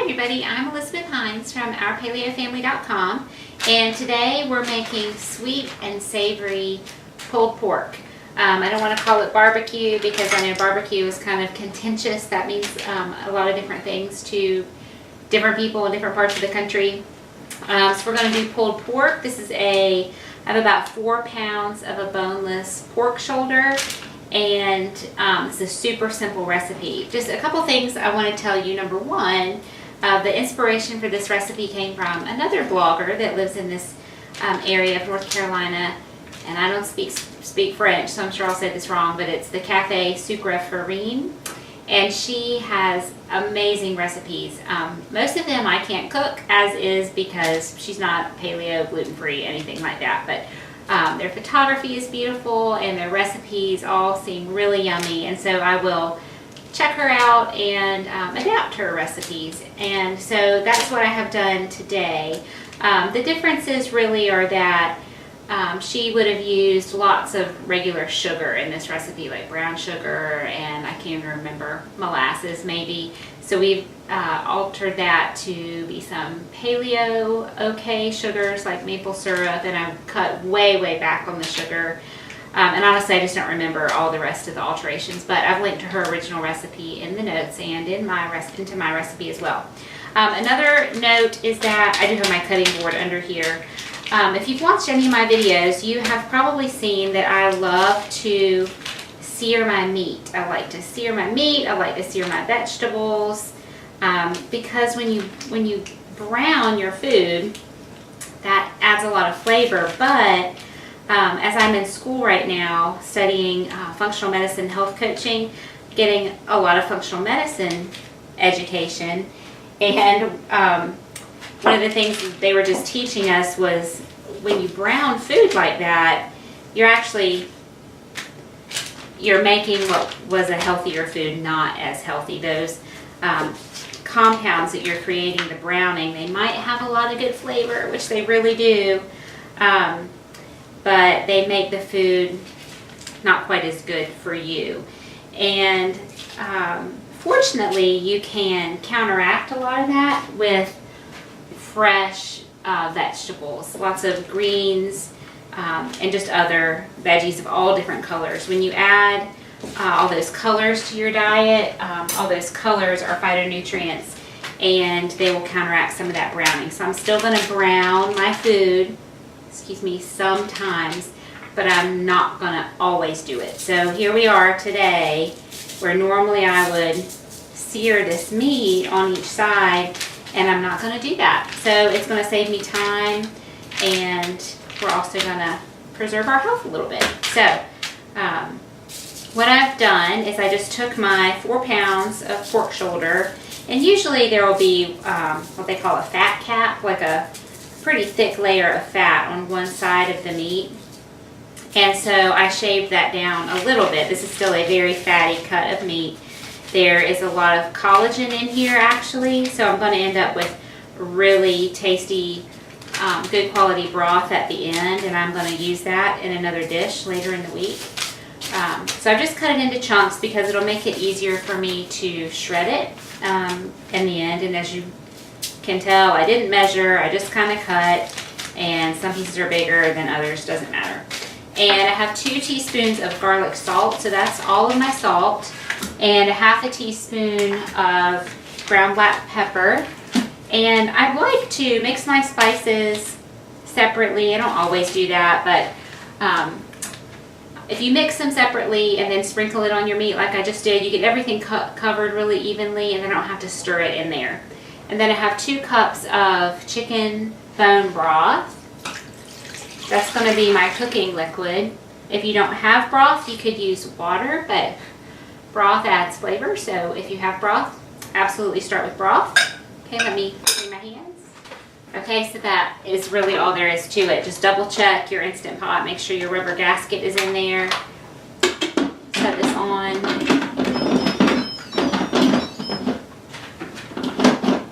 everybody, I'm Elizabeth Hines from OurPaleoFamily.com, and today we're making sweet and savory pulled pork. I don't want to call it barbecue because I know barbecue is kind of contentious. That means a lot of different things to different people in different parts of the country. So we're going to do pulled pork. I have about 4 pounds of a boneless pork shoulder, and it's a super simple recipe. Just a couple things I want to tell you. Number one, the inspiration for this recipe came from another blogger that lives in this area of North Carolina, and I don't speak French, so I'm sure I'll say this wrong, but it's the Cafe Sucre Farine, and she has amazing recipes. Most of them I can't cook as is because she's not paleo, gluten-free, anything like that, but their photography is beautiful and their recipes all seem really yummy, and so I will check her out and adapt her recipes. And so that's what I have done today. The differences really are that she would have used lots of regular sugar in this recipe, like brown sugar and I can't even remember, molasses maybe. So we've altered that to be some paleo okay sugars like maple syrup, and I've cut way back on the sugar. And honestly, I just don't remember all the rest of the alterations, but I've linked to her original recipe in the notes and in into my recipe as well. Another note is that I do have my cutting board under here. If you've watched any of my videos, you have probably seen that I love to sear my meat. I like to sear my meat, I like to sear my vegetables, because when you brown your food, that adds a lot of flavor. But as I'm in school right now studying functional medicine health coaching, getting a lot of functional medicine education, and one of the things that they were just teaching us was when you brown food like that, you're making what was a healthier food not as healthy. Those compounds that you're creating, the browning, they might have a lot of good flavor, which they really do, but they make the food not quite as good for you. And fortunately, you can counteract a lot of that with fresh vegetables, lots of greens, and just other veggies of all different colors. When you add all those colors to your diet, all those colors are phytonutrients, and they will counteract some of that browning. So I'm still going to brown my food, sometimes, but I'm not going to always do it. So here we are today, where normally I would sear this meat on each side, and I'm not going to do that. So it's going to save me time, and we're also going to preserve our health a little bit. So what I've done is I just took my 4 pounds of pork shoulder, and usually there will be what they call a fat cap, like a pretty thick layer of fat on one side of the meat. And so I shaved that down a little bit. This is still a very fatty cut of meat. There is a lot of collagen in here actually, so I'm going to end up with really tasty, good quality broth at the end, and I'm going to use that in another dish later in the week. So I've just cut it into chunks because it'll make it easier for me to shred it in the end. And as you can tell, I didn't measure, I just kind of cut, and some pieces are bigger than others, doesn't matter. And I have 2 teaspoons of garlic salt, so that's all of my salt, and a half a teaspoon of ground black pepper. And I like to mix my spices separately. I don't always do that, but if you mix them separately and then sprinkle it on your meat like I just did, you get everything covered really evenly, and I don't have to stir it in there. And then I have 2 cups of chicken bone broth. That's going to be my cooking liquid. If you don't have broth, you could use water, but broth adds flavor, so if you have broth, absolutely start with broth. Okay, let me clean my hands. Okay, so that is really all there is to it. Just double check your Instant Pot, make sure your rubber gasket is in there. Set this on.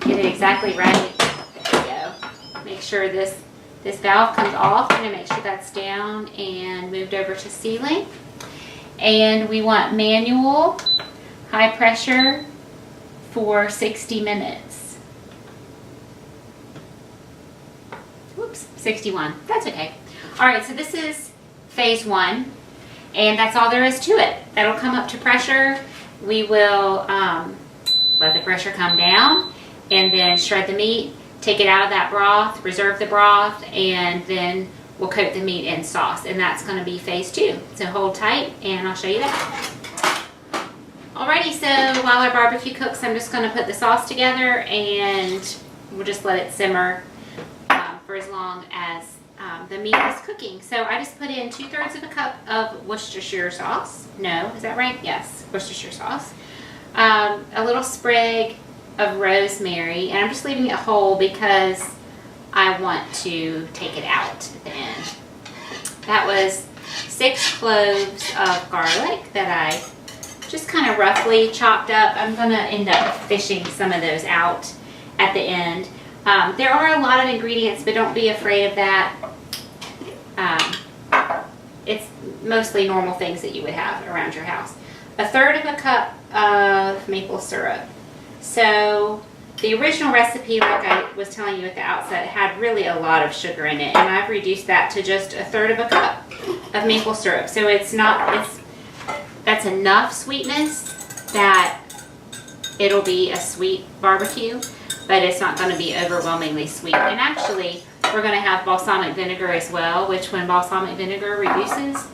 Get it exactly right. There we go. Make sure this valve comes off. I'm going to make sure that's down and moved over to sealing. And we want manual, high pressure for 60 minutes. 61. That's okay. All right, so this is phase 1, and that's all there is to it. That'll come up to pressure. We will let the pressure come down, and then shred the meat, take it out of that broth, reserve the broth, and then we'll coat the meat in sauce, and that's going to be phase 2. So hold tight, and I'll show you that. Alrighty, so while our barbecue cooks, I'm just going to put the sauce together, and we'll just let it simmer for as long as the meat is cooking. So I just put in 2/3 of a cup of Worcestershire sauce. No, is that right? Yes, Worcestershire sauce. A little sprig of rosemary, and I'm just leaving it whole because I want to take it out at the end. That was 6 cloves of garlic that I just kind of roughly chopped up. I'm going to end up fishing some of those out at the end. There are a lot of ingredients, but don't be afraid of that. It's mostly normal things that you would have around your house. 1/3 of a cup of maple syrup. So the original recipe, like I was telling you at the outset, had really a lot of sugar in it, and I've reduced that to just 1/3 of a cup of maple syrup. So that's enough sweetness that it'll be a sweet barbecue, but it's not going to be overwhelmingly sweet. And actually, we're going to have balsamic vinegar as well, which when balsamic vinegar reduces,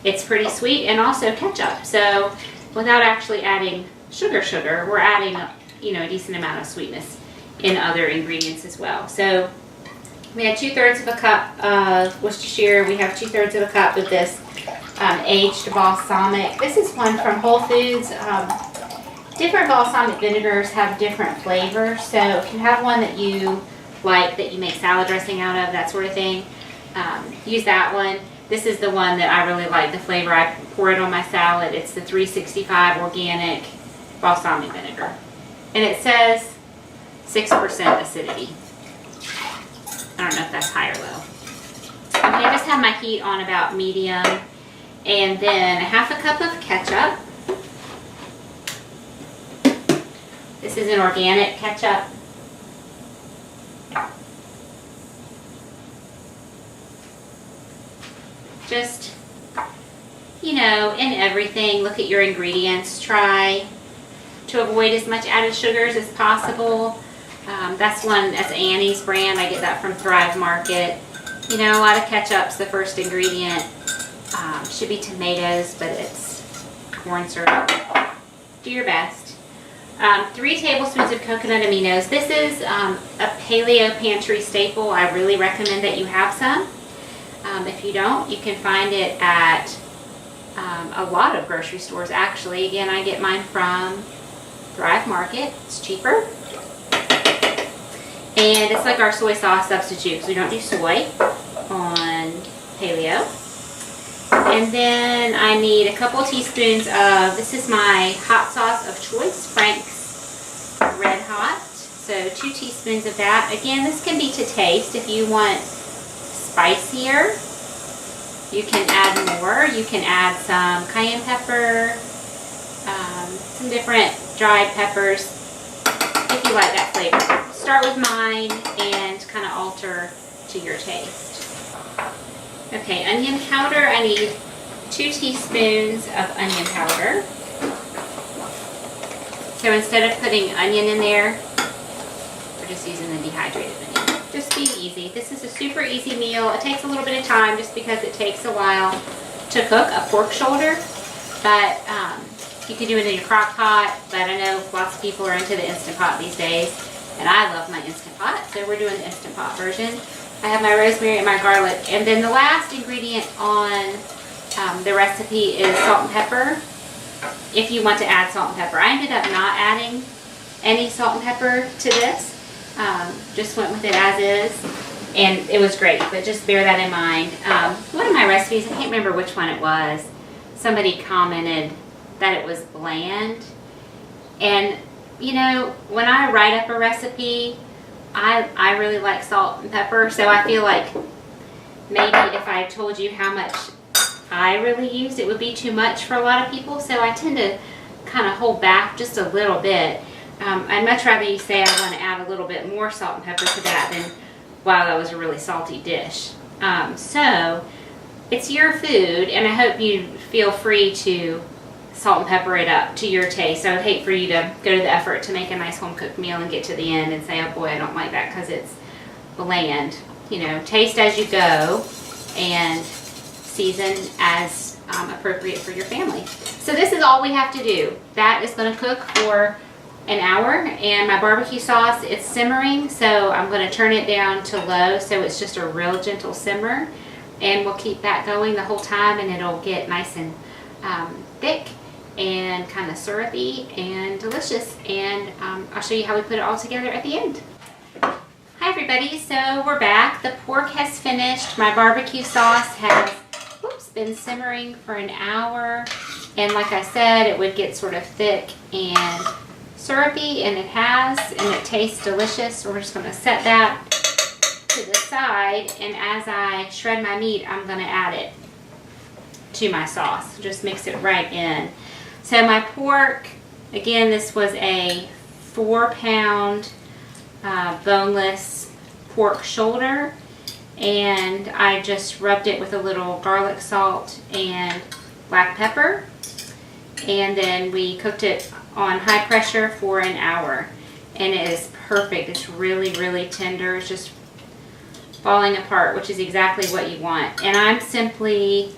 it's pretty sweet, and also ketchup. So without actually adding sugar, we're adding a decent amount of sweetness in other ingredients as well. So we had 2/3 of a cup of Worcestershire. We have 2/3 of a cup of this aged balsamic. This is one from Whole Foods. Different balsamic vinegars have different flavors. So if you have one that you like, that you make salad dressing out of, that sort of thing, use that one. This is the one that I really like the flavor. I pour it on my salad. It's the 365 organic balsamic vinegar. And it says 6% acidity. I don't know if that's high or low. Okay, I just have my heat on about medium. And then 1/2 cup of ketchup. This is an organic ketchup. Just, in everything, look at your ingredients. Try to avoid as much added sugars as possible. That's Annie's brand. I get that from Thrive Market. A lot of ketchup's the first ingredient. Should be tomatoes, but it's corn syrup. Do your best. 3 tablespoons of coconut aminos. This is a paleo pantry staple. I really recommend that you have some. If you don't, you can find it at a lot of grocery stores, actually. Again, I get mine from Thrive Market. It's cheaper. And it's like our soy sauce substitute, because we don't do soy on paleo. And then I need a couple teaspoons of, this is my hot sauce of choice, Frank's Red Hot. So 2 teaspoons of that. Again, this can be to taste. If you want spicier, you can add more. You can add some cayenne pepper, some different dried peppers, if you like that flavor. Start with mine and kind of alter to your taste. Okay, onion powder. I need 2 teaspoons of onion powder. So instead of putting onion in there, we're just using the dehydrated onion. Just be easy. This is a super easy meal. It takes a little bit of time just because it takes a while to cook a pork shoulder. But you can do it in your crock pot. But I know lots of people are into the Instant Pot these days. And I love my Instant Pot. So we're doing the Instant Pot version. I have my rosemary and my garlic. And then the last ingredient on the recipe is salt and pepper. If you want to add salt and pepper. I ended up not adding any salt and pepper to this. Just went with it as is. And it was great. But just bear that in mind. One of my recipes, I can't remember which one it was. Somebody commented that it was bland. And, when I write up a recipe, I really like salt and pepper, so I feel like maybe if I told you how much I really used, it would be too much for a lot of people, so I tend to kind of hold back just a little bit. I'd much rather you say I want to add a little bit more salt and pepper to that than wow, that was a really salty dish. So it's your food, and I hope you feel free to salt and pepper it up to your taste. I would hate for you to go to the effort to make a nice home cooked meal and get to the end and say, oh boy, I don't like that because it's bland. You know, taste as you go and season as appropriate for your family. So this is all we have to do. That is going to cook for an hour, and my barbecue sauce, it's simmering, so I'm going to turn it down to low so it's just a real gentle simmer, and we'll keep that going the whole time, and it'll get nice and thick and kind of syrupy and delicious. And I'll show you how we put it all together at the end. Hi everybody, so we're back. The pork has finished. My barbecue sauce has been simmering for an hour, and like I said, it would get sort of thick and syrupy, and it has, and it tastes delicious. So we're just going to set that to the side, and as I shred my meat, I'm going to add it to my sauce. Just mix it right in. So my pork, again, this was a 4-pound boneless pork shoulder, and I just rubbed it with a little garlic salt and black pepper, and then we cooked it on high pressure for an hour, and it is perfect. It's really, really tender. It's just falling apart, which is exactly what you want. And I'm simply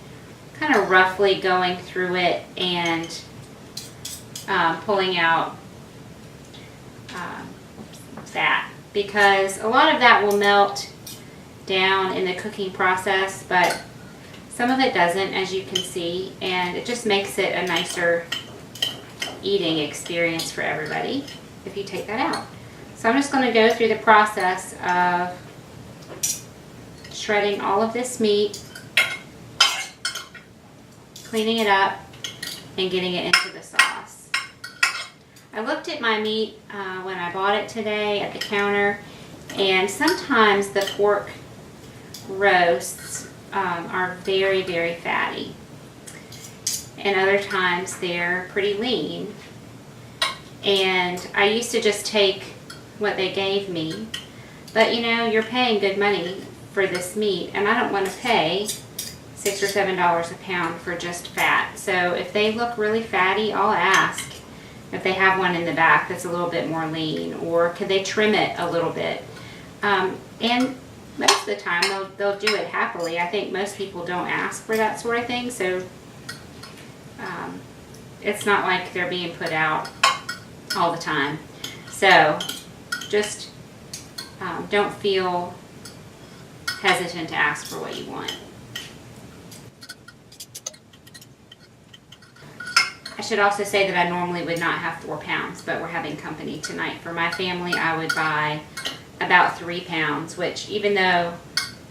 kind of roughly going through it and pulling out fat, because a lot of that will melt down in the cooking process, but some of it doesn't, as you can see, and it just makes it a nicer eating experience for everybody if you take that out. So I'm just going to go through the process of shredding all of this meat, cleaning it up, and getting it into the sauce. I looked at my meat when I bought it today at the counter, and sometimes the pork roasts are very, very fatty, and other times they're pretty lean. And I used to just take what they gave me, but you know, you're paying good money for this meat, and I don't want to pay $6 or $7 a pound for just fat. So if they look really fatty, I'll ask if they have one in the back that's a little bit more lean, or could they trim it a little bit. And most of the time they'll do it happily. I think most people don't ask for that sort of thing, so it's not like they're being put out all the time. So just don't feel hesitant to ask for what you want. I should also say that I normally would not have 4 pounds, but we're having company tonight. For my family, I would buy about 3 pounds, which even though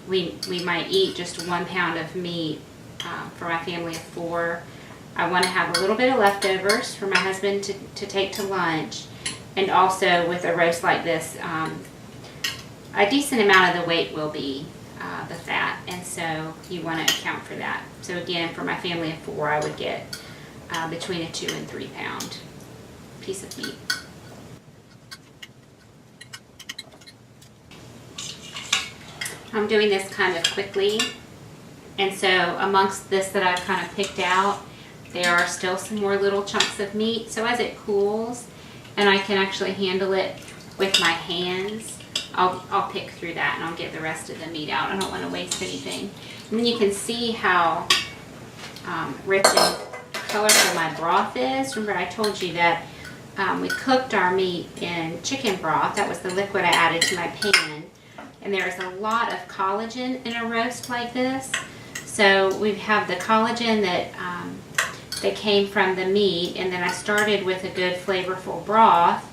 we might eat just 1 pound of meat for my family of 4, I want to have a little bit of leftovers for my husband to take to lunch. And also with a roast like this, a decent amount of the weight will be the fat, and so you want to account for that. So again, for my family of 4, I would get between a 2 and 3 pound piece of meat. I'm doing this kind of quickly, and so amongst this that I've kind of picked out, there are still some more little chunks of meat. So as it cools and I can actually handle it with my hands, I'll pick through that and I'll get the rest of the meat out. I don't want to waste anything. And then you can see how rich and colorful my broth is. Remember I told you that we cooked our meat in chicken broth. That was the liquid I added to my pan. And there's a lot of collagen in a roast like this. So we have the collagen that came from the meat, and then I started with a good flavorful broth,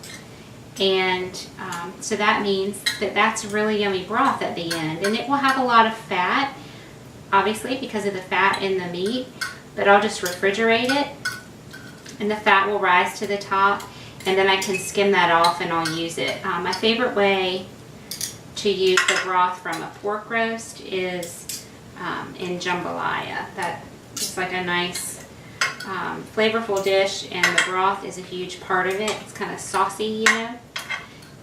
and so that means that that's really yummy broth at the end. And it will have a lot of fat, obviously because of the fat in the meat, but I'll just refrigerate it and the fat will rise to the top, and then I can skim that off and I'll use it. My favorite way to use the broth from a pork roast is in jambalaya. That's like a nice flavorful dish, and the broth is a huge part of it. It's kind of saucy, you know,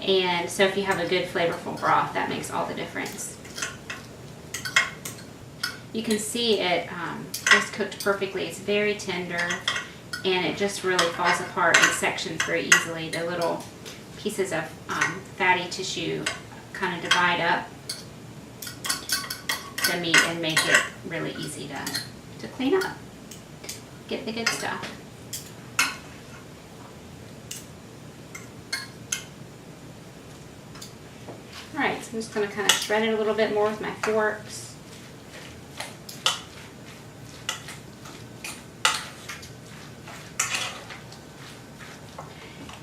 And so if you have a good flavorful broth, that makes all the difference. You can see it just cooked perfectly. It's very tender, and it just really falls apart in sections very easily. The little pieces of fatty tissue kind of divide up the meat and make it really easy to clean up. Get the good stuff. Alright, so I'm just going to kind of shred it a little bit more with my forks.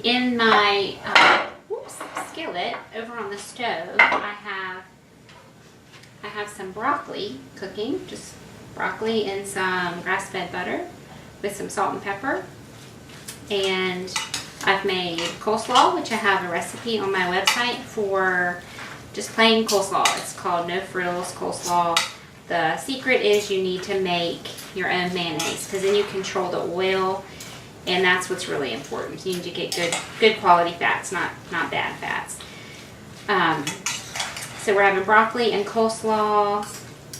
In my skillet over on the stove, I have some broccoli cooking, just broccoli and some grass-fed butter with some salt and pepper. And I've made coleslaw, which I have a recipe on my website for just plain coleslaw. It's called No Frills Coleslaw. The secret is you need to make your own mayonnaise, because then you control the oil, and that's what's really important. You need to get good quality fats, not bad fats. So we're having broccoli and coleslaw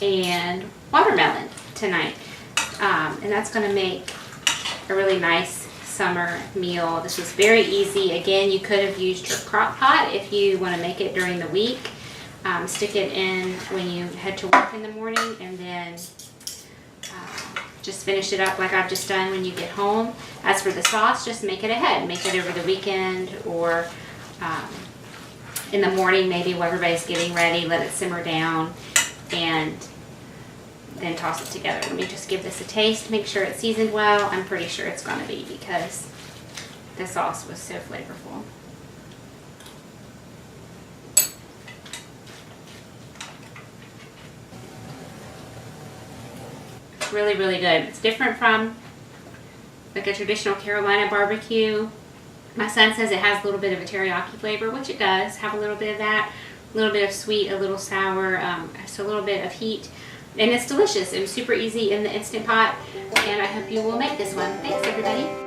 and watermelon tonight. And that's going to make a really nice summer meal. This was very easy. Again, you could have used your crock pot if you want to make it during the week. Stick it in when you head to work in the morning, and then just finish it up like I've just done when you get home. As for the sauce, just make it ahead. Make it over the weekend, or in the morning maybe while everybody's getting ready. Let it simmer down and then toss it together. Let me just give this a taste, make sure it's seasoned well. I'm pretty sure it's going to be, because the sauce was so flavorful. Really, really good. It's different from like a traditional Carolina barbecue. My son says it has a little bit of a teriyaki flavor, which it does have a little bit of that, a little bit of sweet, a little sour, so a little bit of heat. And it's delicious and super easy in the Instant Pot. And I hope you will make this one. Thanks, everybody.